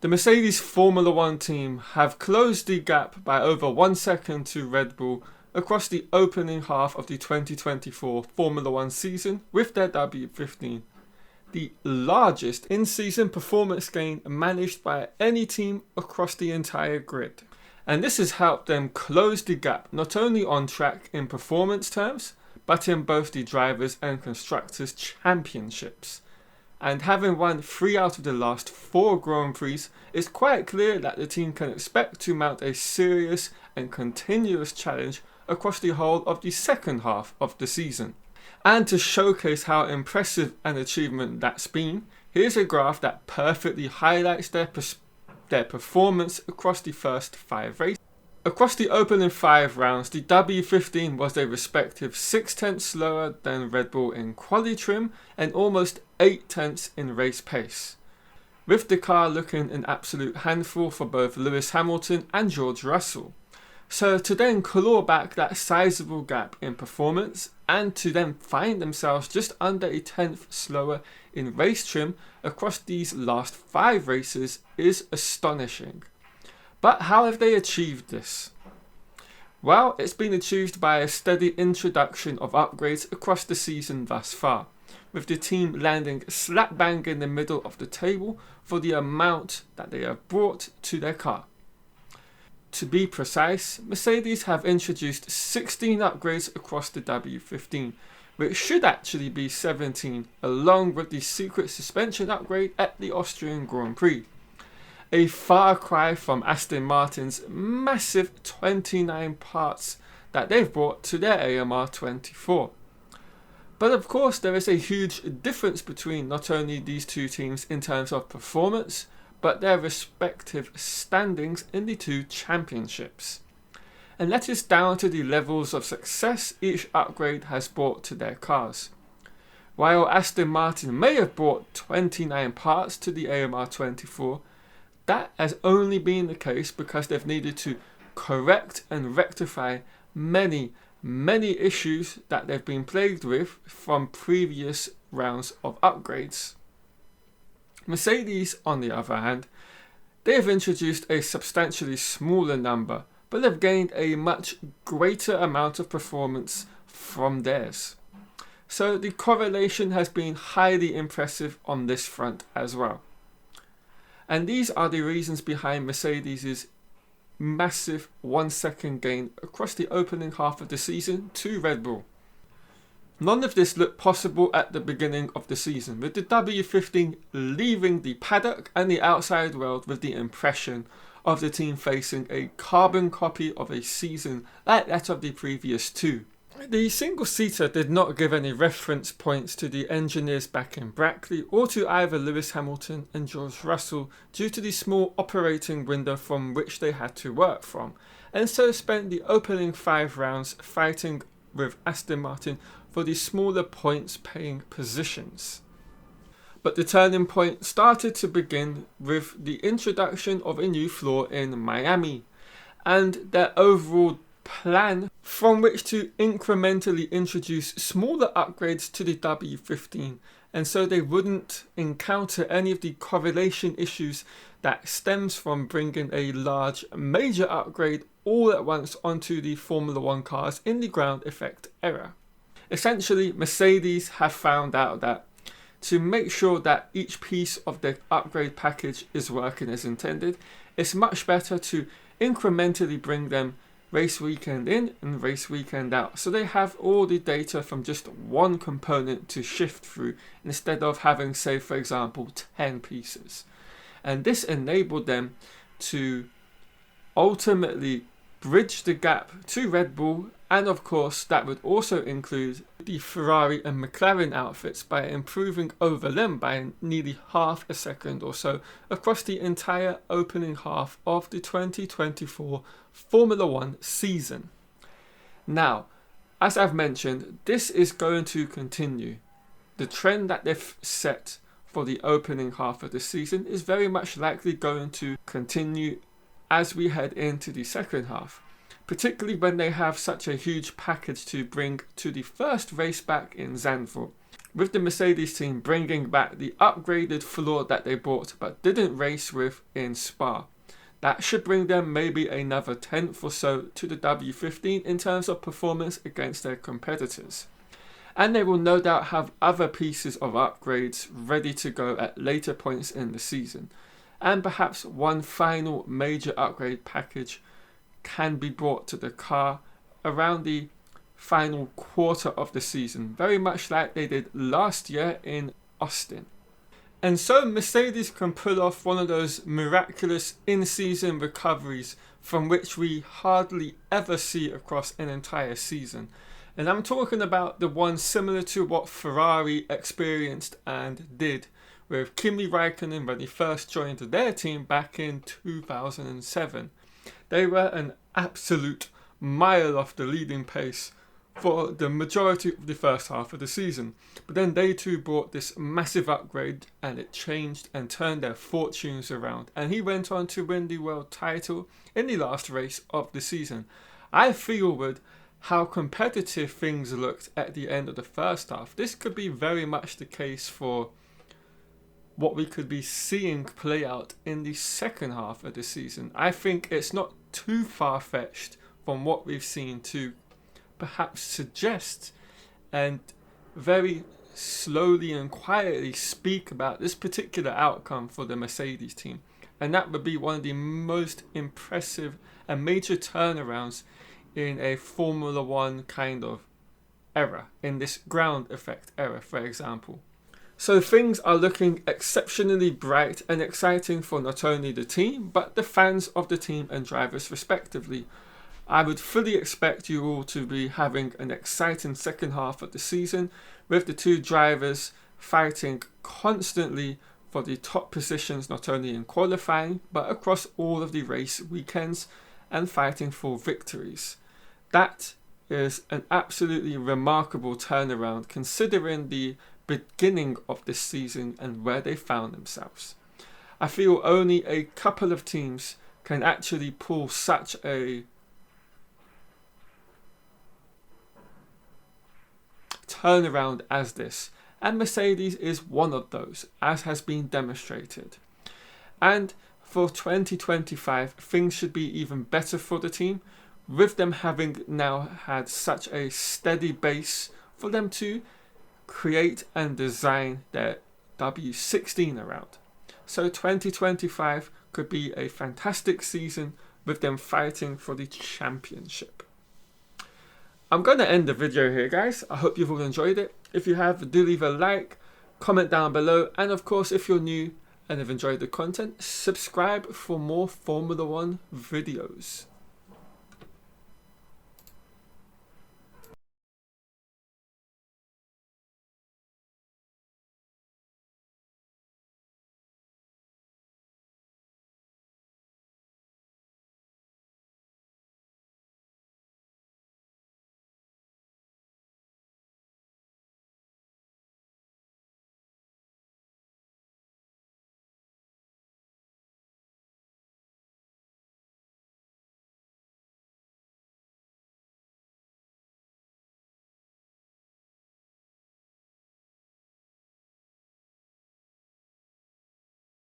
The Mercedes Formula One team have closed the gap by over 1 second to Red Bull across the opening half of the 2024 Formula One season with their W15, the largest in-season performance gain managed by any team across the entire grid. And this has helped them close the gap not only on track in performance terms, but in both the drivers' and constructors' championships. And having won 3 out of the last 4 Grand Prix, it's quite clear that the team can expect to mount a serious and continuous challenge across the whole of the second half of the season. And to showcase how impressive an achievement that's been, here's a graph that perfectly highlights their performance across the first 5 races. Across the opening 5 rounds, the W15 was a respective 6/10 slower than Red Bull in quali trim and almost 8/10 in race pace, with the car looking an absolute handful for both Lewis Hamilton and George Russell. So to then claw back that sizable gap in performance and to then find themselves just under a 10th slower in race trim across these last 5 races is astonishing. But how have they achieved this? Well, it's been achieved by a steady introduction of upgrades across the season thus far, with the team landing slap bang in the middle of the table for the amount that they have brought to their car. To be precise, Mercedes have introduced 16 upgrades across the W15, which should actually be 17, along with the secret suspension upgrade at the Austrian Grand Prix. A far cry from Aston Martin's massive 29 parts that they've brought to their AMR24. But of course there is a huge difference between not only these two teams in terms of performance, but their respective standings in the 2 championships. And that is down to the levels of success each upgrade has brought to their cars. While Aston Martin may have brought 29 parts to the AMR24, that has only been the case because they've needed to correct and rectify many issues that they've been plagued with from previous rounds of upgrades. Mercedes, on the other hand, they have introduced a substantially smaller number, but they've gained a much greater amount of performance from theirs. So the correlation has been highly impressive on this front as well. And these are the reasons behind Mercedes' massive 1 second gain across the opening half of the season to Red Bull. None of this looked possible at the beginning of the season, with the W15 leaving the paddock and the outside world with the impression of the team facing a carbon copy of a season like that of the previous 2. The single-seater did not give any reference points to the engineers back in Brackley or to either Lewis Hamilton and George Russell due to the small operating window from which they had to work from, and so spent the opening 5 rounds fighting with Aston Martin for the smaller points paying positions. But the turning point started to begin with the introduction of a new floor in Miami and their overall plan from which to incrementally introduce smaller upgrades to the W15, and so they wouldn't encounter any of the correlation issues that stems from bringing a large major upgrade all at once onto the Formula One cars in the ground effect era. Essentially, Mercedes have found out that to make sure that each piece of the upgrade package is working as intended, it's much better to incrementally bring them race weekend in and race weekend out, so they have all the data from just one component to shift through instead of having, say for example, 10 pieces. And this enabled them to ultimately bridge the gap to Red Bull, and of course that would also include the Ferrari and McLaren outfits by improving over them by nearly half a second or so across the entire opening half of the 2024 Formula One season. Now, as I've mentioned, this is going to continue. The trend that they've set for the opening half of the season is very much likely going to continue as we head into the second half, particularly when they have such a huge package to bring to the first race back in Zandvoort. with the Mercedes team bringing back the upgraded floor that they bought but didn't race with in Spa. That should bring them maybe another 10th or so to the W15 in terms of performance against their competitors. And they will no doubt have other pieces of upgrades ready to go at later points in the season. And perhaps one final major upgrade package can be brought to the car around the final quarter of the season, very much like they did last year in Austin. And so Mercedes can pull off one of those miraculous in-season recoveries from which we hardly ever see across an entire season. And I'm talking about the one similar to what Ferrari experienced and did with Kimi Raikkonen when he first joined their team back in 2007. They were an absolute mile off the leading pace for the majority of the first half of the season. But then they too brought this massive upgrade and it changed and turned their fortunes around. And he went on to win the world title in the last race of the season. I feel with how competitive things looked at the end of the first half, this could be very much the case for what we could be seeing play out in the second half of the season. I think it's not too far-fetched from what we've seen to perhaps suggest and very slowly and quietly speak about this particular outcome for the Mercedes team. And that would be one of the most impressive and major turnarounds in a Formula One kind of era, in this ground effect era, for example. So things are looking exceptionally bright and exciting for not only the team, but the fans of the team and drivers respectively. I would fully expect you all to be having an exciting second half of the season with the two drivers fighting constantly for the top positions, not only in qualifying but across all of the race weekends, and fighting for victories. That is an absolutely remarkable turnaround considering the beginning of this season and where they found themselves. I feel only a couple of teams can actually pull such a turnaround as this, and Mercedes is one of those, as has been demonstrated. And for 2025, things should be even better for the team, with them having now had such a steady base for them to create and design their W16 around. So 2025 could be a fantastic season with them fighting for the championship. I'm going to end the video here, guys. I hope you've all enjoyed it. If you have, do leave a like, comment down below, and of course, if you're new and have enjoyed the content, subscribe for more Formula One videos.